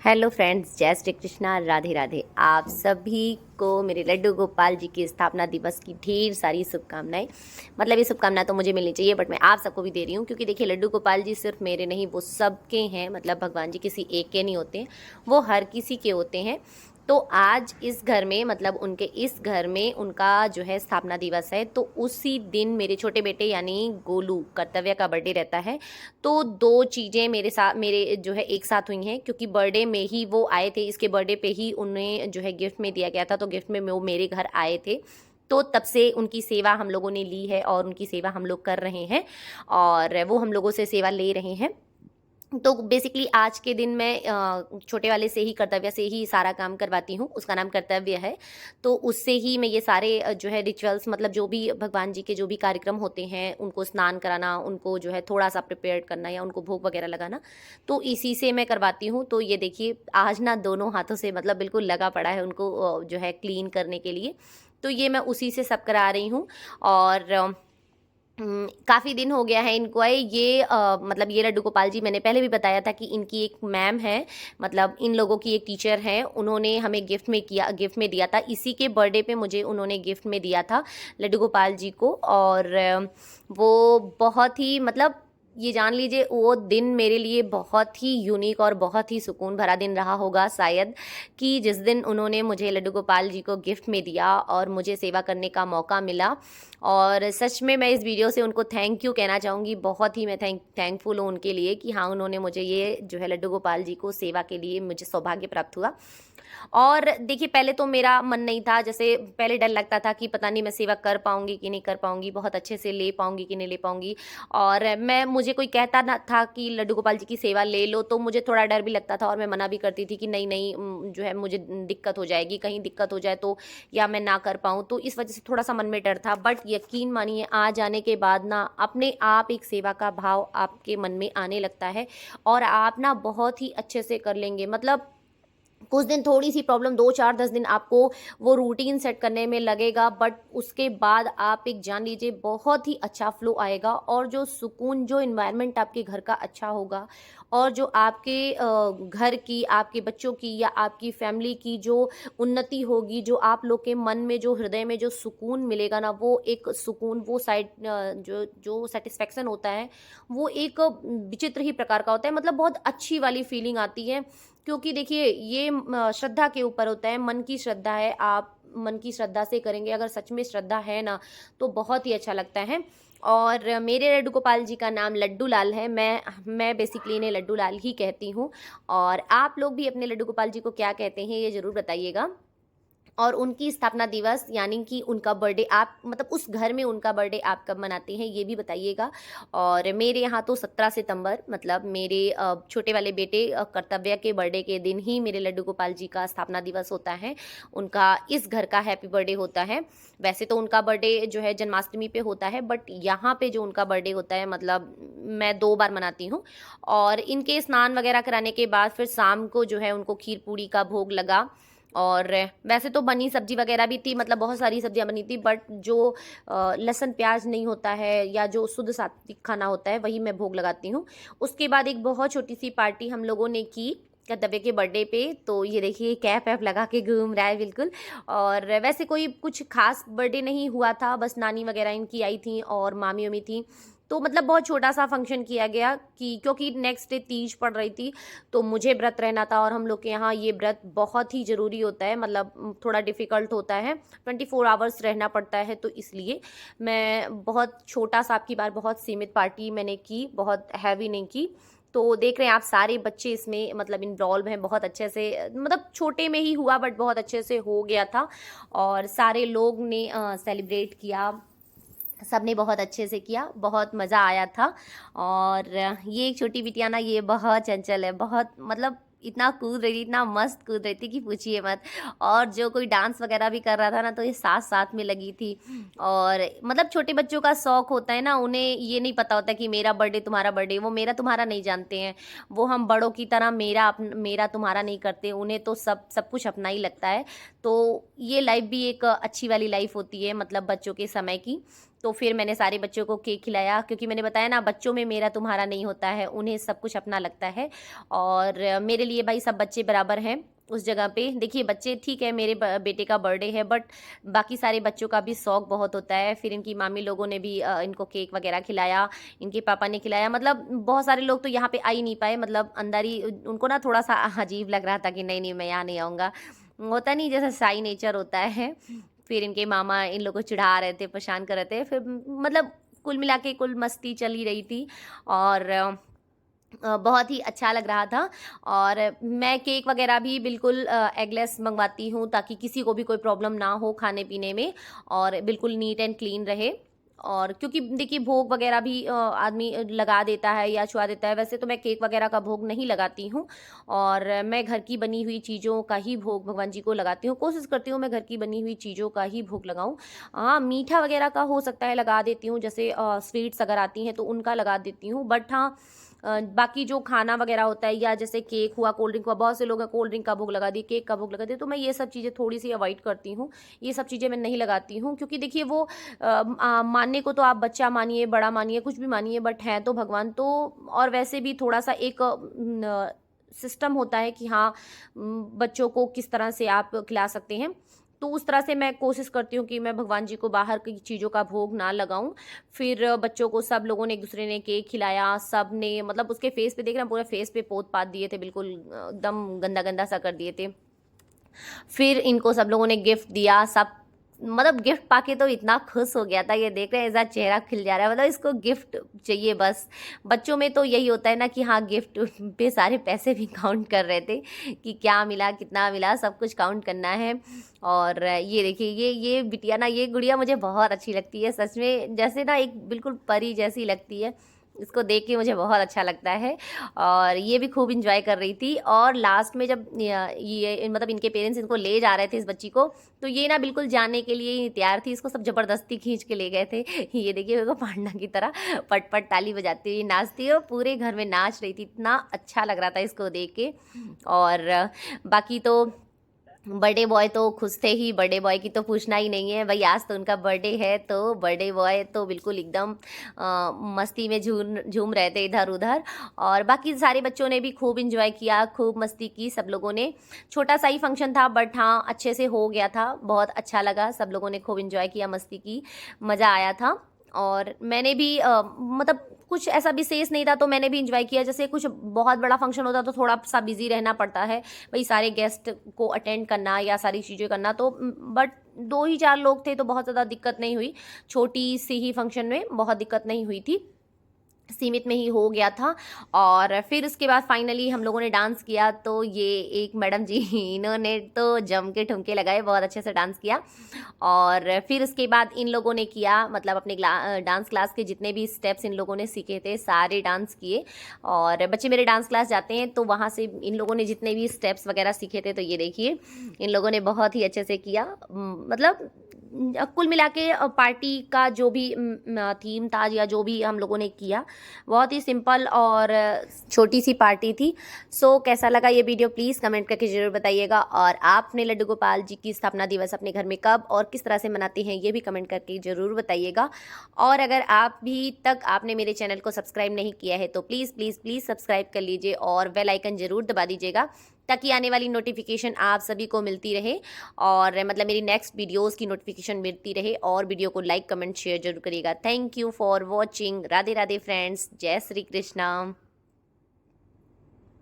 Hello friends, जय श्री कृष्णा, राधे राधे। आप सभी को मेरे लड्डू गोपाल जी की स्थापना दिवस की ढेर सारी शुभकामनाएं। मतलब ये शुभकामना तो मुझे मिलनी चाहिए, बट मैं आप सबको भी दे रही हूँ, क्योंकि देखिए लड्डू गोपाल जी सिर्फ मेरे नहीं, वो सबके हैं। मतलब भगवान जी किसी एक के नहीं होते हैं, वो हर किसी के होते हैं। तो आज इस घर में, मतलब उनके इस घर में उनका जो है स्थापना दिवस है, तो उसी दिन मेरे छोटे बेटे यानी गोलू कर्तव्य का बर्थडे रहता है। तो दो चीज़ें मेरे जो है एक साथ हुई हैं, क्योंकि बर्थडे में ही वो आए थे। इसके बर्थडे पे ही उन्हें जो है गिफ्ट में दिया गया था, तो गिफ्ट में वो मेरे घर आए थे। तो तब से उनकी सेवा हम लोगों ने ली है और उनकी सेवा हम लोग कर रहे हैं, और वो हम लोगों से सेवा ले रहे हैं। तो बेसिकली आज के दिन मैं छोटे वाले से ही, कर्तव्य से ही सारा काम करवाती हूँ। उसका नाम कर्तव्य है। तो उससे ही मैं ये सारे जो है रिचुअल्स, मतलब जो भी भगवान जी के जो भी कार्यक्रम होते हैं, उनको स्नान कराना, उनको जो है थोड़ा सा प्रिपेयर करना या उनको भोग वगैरह लगाना, तो इसी से मैं करवाती हूँ। तो ये देखिए आज ना दोनों हाथों से मतलब बिल्कुल लगा पड़ा है उनको जो है क्लीन करने के लिए। तो ये मैं उसी से सब करा रही हूँ। और काफ़ी दिन हो गया है इनको आए ये मतलब ये लड्डू गोपाल जी, मैंने पहले भी बताया था कि इनकी एक मैम है, मतलब इन लोगों की एक टीचर हैं। उन्होंने हमें गिफ्ट में दिया था। इसी के बर्थडे पे मुझे उन्होंने गिफ्ट में दिया था लड्डू गोपाल जी को। और वो बहुत ही, मतलब ये जान लीजिए वो दिन मेरे लिए बहुत ही यूनिक और बहुत ही सुकून भरा दिन रहा होगा शायद, कि जिस दिन उन्होंने मुझे लड्डू गोपाल जी को गिफ्ट में दिया और मुझे सेवा करने का मौका मिला। और सच में मैं इस वीडियो से उनको थैंक यू कहना चाहूँगी। बहुत ही मैं थैंकफुल हूँ उनके लिए कि हाँ, उन्होंने मुझे ये जो है लड्डू गोपाल जी को सेवा के लिए मुझे सौभाग्य प्राप्त हुआ। और देखिए पहले तो मेरा मन नहीं था, जैसे पहले डर लगता था कि पता नहीं मैं सेवा कर पाऊँगी कि नहीं कर पाऊँगी, बहुत अच्छे से ले पाऊँगी कि नहीं ले पाऊँगी। और मुझे कोई कहता ना था कि लड्डू गोपाल जी की सेवा ले लो, तो मुझे थोड़ा डर भी लगता था और मैं मना भी करती थी कि नहीं नहीं, जो है मुझे दिक्कत हो जाएगी, कहीं दिक्कत हो जाए तो, या मैं ना कर पाऊँ, तो इस वजह से थोड़ा सा मन में डर था। बट यकीन मानिए आ जाने के बाद ना अपने आप एक सेवा का भाव आपके मन में आने लगता है, और आप ना बहुत ही अच्छे से कर लेंगे। मतलब कुछ दिन थोड़ी सी प्रॉब्लम, 2 4 10 दिन आपको वो रूटीन सेट करने में लगेगा, बट उसके बाद आप एक जान लीजिए बहुत ही अच्छा फ्लो आएगा, और जो सुकून, जो इन्वायरमेंट आपके घर का अच्छा होगा, और जो आपके घर की, आपके बच्चों की या आपकी फैमिली की जो उन्नति होगी, जो आप लोग के मन में, जो हृदय में जो सुकून मिलेगा ना, वो एक सुकून, वो साइड जो जो सेटिस्फेक्शन होता है, वो एक विचित्र ही प्रकार का होता है। मतलब बहुत अच्छी वाली फीलिंग आती है, क्योंकि देखिए ये श्रद्धा के ऊपर होता है, मन की श्रद्धा है। आप मन की श्रद्धा से करेंगे, अगर सच में श्रद्धा है ना, तो बहुत ही अच्छा लगता है। और मेरे लड्डू गोपाल जी का नाम लड्डू लाल है। मैं बेसिकली इन्हें लड्डू लाल ही कहती हूँ। और आप लोग भी अपने लड्डू गोपाल जी को क्या कहते हैं, ये ज़रूर बताइएगा। और उनकी स्थापना दिवस यानी कि उनका बर्थडे, आप मतलब उस घर में उनका बर्थडे आप कब मनाते हैं, ये भी बताइएगा। और मेरे यहाँ तो 17 सितंबर, मतलब मेरे छोटे वाले बेटे कर्तव्य के बर्थडे के दिन ही मेरे लड्डू गोपाल जी का स्थापना दिवस होता है। उनका इस घर का हैप्पी बर्थडे होता है। वैसे तो उनका बर्थडे जो है जन्माष्टमी पे होता है, बट यहाँ पे जो उनका बर्थडे होता है, मतलब मैं 2 बार मनाती हूँ। और इनके स्नान वगैरह कराने के बाद फिर शाम को जो है उनको खीर पूड़ी का भोग लगा। और वैसे तो बनी सब्जी वगैरह भी थी, मतलब बहुत सारी सब्जियां बनी थी, बट जो लहसुन प्याज नहीं होता है या जो शुद्ध सात्विक खाना होता है, वही मैं भोग लगाती हूँ। उसके बाद एक बहुत छोटी सी पार्टी हम लोगों ने की कर्तव्य के बर्थडे पे। तो ये देखिए कैप वैप लगा के घूम रहा है बिल्कुल। और वैसे कोई कुछ खास बर्थडे नहीं हुआ था, बस नानी वगैरह इनकी आई थी और मामी वामी थी। तो मतलब बहुत छोटा सा फंक्शन किया गया, कि क्योंकि नेक्स्ट डे तीज पड़ रही थी, तो मुझे व्रत रहना था। और हम लोग के यहाँ ये व्रत बहुत ही ज़रूरी होता है, मतलब थोड़ा डिफ़िकल्ट होता है, 24 आवर्स रहना पड़ता है। तो इसलिए मैं बहुत छोटा सा, आपकी बार बहुत सीमित पार्टी मैंने की, बहुत हैवी नहीं की। तो देख रहे हैं आप सारे बच्चे इसमें मतलब इन्वॉल्व हैं बहुत अच्छे से, मतलब छोटे में ही हुआ बट बहुत अच्छे से हो गया था। और सारे लोग ने सेलिब्रेट किया, सब ने बहुत अच्छे से किया, बहुत मज़ा आया था। और ये एक छोटी बिटिया ना, ये बहुत चंचल है, बहुत मतलब इतना कूद रही थी, इतना मस्त कूद रही थी कि पूछिए मत। और जो कोई डांस वगैरह भी कर रहा था ना, तो ये साथ साथ में लगी थी। और मतलब छोटे बच्चों का शौक होता है ना, उन्हें ये नहीं पता होता कि मेरा बर्थडे तुम्हारा बर्थडे, वो मेरा तुम्हारा नहीं जानते हैं। वो हम बड़ों की तरह मेरा तुम्हारा नहीं करते, उन्हें तो सब सब कुछ अपना ही लगता है। तो ये लाइफ भी एक अच्छी वाली लाइफ होती है, मतलब बच्चों के समय की। तो फिर मैंने सारे बच्चों को केक खिलाया, क्योंकि मैंने बताया ना, बच्चों में मेरा तुम्हारा नहीं होता है, उन्हें सब कुछ अपना लगता है। और मेरे लिए भाई सब बच्चे बराबर हैं उस जगह पे। देखिए बच्चे ठीक है, मेरे बेटे का बर्थडे है, बट बाकी सारे बच्चों का भी शौक बहुत होता है। फिर इनकी मामी लोगों ने भी इनको केक वगैरह खिलाया, इनके पापा ने खिलाया। मतलब बहुत सारे लोग तो यहाँ पे आ ही नहीं पाए, मतलब अंदर ही उनको ना थोड़ा सा अजीब लग रहा था कि नहीं नहीं मैं यहाँ नहीं आऊँगा, होता नहीं, जैसे शाई नेचर होता है। फिर इनके मामा इन लोगों को चिढ़ा रहे थे, परेशान कर रहे थे। फिर मतलब कुल मिला के कुल मस्ती चल ही रही थी, और बहुत ही अच्छा लग रहा था। और मैं केक वगैरह भी बिल्कुल एगलेस मंगवाती हूँ, ताकि किसी को भी कोई प्रॉब्लम ना हो खाने पीने में, और बिल्कुल नीट एंड क्लीन रहे। और क्योंकि देखिए भोग वगैरह भी आदमी लगा देता है या छुआ देता है, वैसे तो मैं केक वगैरह का भोग नहीं लगाती हूँ, और मैं घर की बनी हुई चीज़ों का ही भोग भगवान जी को लगाती हूँ। कोशिश करती हूँ मैं घर की बनी हुई चीज़ों का ही भोग लगाऊँ। हाँ, मीठा वगैरह का हो सकता है लगा देती हूँ, जैसे स्वीट्स अगर आती हैं तो उनका लगा देती हूँ, बट हाँ बाकी जो खाना वगैरह होता है, या जैसे केक हुआ, कोल्ड ड्रिंक हुआ, बहुत से लोग कोल्ड ड्रिंक का भोग लगा दिए, केक का भोग लगा दिए, तो मैं ये सब चीज़ें थोड़ी सी अवॉइड करती हूँ। ये सब चीज़ें मैं नहीं लगाती हूँ, क्योंकि देखिए वो मानने को तो आप बच्चा मानिए, बड़ा मानिए, कुछ भी मानिए, बट हैं तो भगवान तो। और वैसे भी थोड़ा सा एक सिस्टम होता है कि हाँ बच्चों को किस तरह से आप खिला सकते हैं, तो उस तरह से मैं कोशिश करती हूँ कि मैं भगवान जी को बाहर की चीज़ों का भोग ना लगाऊं। फिर बच्चों को सब लोगों ने, एक दूसरे ने केक खिलाया, सब ने मतलब उसके फेस पे देख रहे हैं, पूरा फेस पे पोत पात दिए थे, बिल्कुल एकदम गंदा गंदा सा कर दिए थे। फिर इनको सब लोगों ने गिफ्ट दिया, सब मतलब गिफ्ट पाके तो इतना खुश हो गया था, ये देख रहे हैं ऐसा चेहरा खिल जा रहा है, मतलब इसको गिफ्ट चाहिए बस। बच्चों में तो यही होता है ना कि हाँ गिफ्ट पे सारे पैसे भी काउंट कर रहे थे कि क्या मिला, कितना मिला, सब कुछ काउंट करना है। और ये देखिए, ये बिटिया ना, ये गुड़िया मुझे बहुत अच्छी लगती है सच में, जैसे ना एक बिल्कुल परी जैसी लगती है। इसको देख के मुझे बहुत अच्छा लगता है, और ये भी खूब इंजॉय कर रही थी। और लास्ट में जब ये मतलब इनके पेरेंट्स इनको ले जा रहे थे इस बच्ची को, तो ये ना बिल्कुल जाने के लिए ही तैयार थी, इसको सब ज़बरदस्ती खींच के ले गए थे। ये देखिए मेरे को पांडा की तरह पट पट ताली बजाती हुई नाचती है, पूरे घर में नाच रही थी, इतना अच्छा लग रहा था इसको देख के। और बाकी तो बर्थडे बॉय तो खुश थे ही, बर्थडे बॉय की तो पूछना ही नहीं है भाई, आज तो उनका बर्थडे है, तो बर्थडे बॉय तो बिल्कुल एकदम मस्ती में झूम झूम रहे थे इधर उधर। और बाकी सारे बच्चों ने भी खूब इंजॉय किया, खूब मस्ती की सब लोगों ने। छोटा सा ही फंक्शन था, बट हाँ अच्छे से हो गया था, बहुत अच्छा लगा, सब लोगों ने खूब इंजॉय किया, मस्ती की, मज़ा आया था। और मैंने भी मतलब कुछ ऐसा विशेष नहीं था, तो मैंने भी इंजॉय किया। जैसे कुछ बहुत बड़ा फंक्शन होता तो थोड़ा सा बिजी रहना पड़ता है भाई, सारे गेस्ट को अटेंड करना या सारी चीज़ें करना, तो बट 2 ही 4 लोग थे तो बहुत ज़्यादा दिक्कत नहीं हुई, छोटी सी ही फंक्शन में बहुत दिक्कत नहीं हुई थी, सीमित में ही हो गया था। और फिर उसके बाद फाइनली हम लोगों ने डांस किया, तो ये एक मैडम जी इन्होंने तो जम के ठुमके लगाए, बहुत अच्छे से डांस किया। और फिर उसके बाद इन लोगों ने किया, मतलब अपने डांस क्लास के जितने भी स्टेप्स इन लोगों ने सीखे थे सारे डांस किए। और बच्चे मेरे डांस क्लास जाते हैं, तो वहाँ से इन लोगों ने जितने भी स्टेप्स वगैरह सीखे थे, तो ये देखिए इन लोगों ने बहुत ही अच्छे से किया। मतलब कुल मिला के पार्टी का जो भी थीम था, या जो भी हम लोगों ने किया, बहुत ही सिंपल और छोटी सी पार्टी थी। सो कैसा लगा ये वीडियो प्लीज़ कमेंट करके ज़रूर बताइएगा। और आप अपने लड्डू गोपाल जी की स्थापना दिवस अपने घर में कब और किस तरह से मनाते हैं, ये भी कमेंट करके ज़रूर बताइएगा। और अगर आप भी तक आपने मेरे चैनल को सब्सक्राइब नहीं किया है, तो प्लीज़ प्लीज़ प्लीज़ सब्सक्राइब कर लीजिए, और बेल आइकन ज़रूर दबा दीजिएगा, ताकि आने वाली नोटिफिकेशन आप सभी को मिलती रहे, और मतलब मेरी नेक्स्ट वीडियोस की नोटिफिकेशन मिलती रहे। और वीडियो को लाइक कमेंट शेयर जरूर करिएगा। Thank you for watching. Radhe Radhe friends, जय श्री कृष्णा।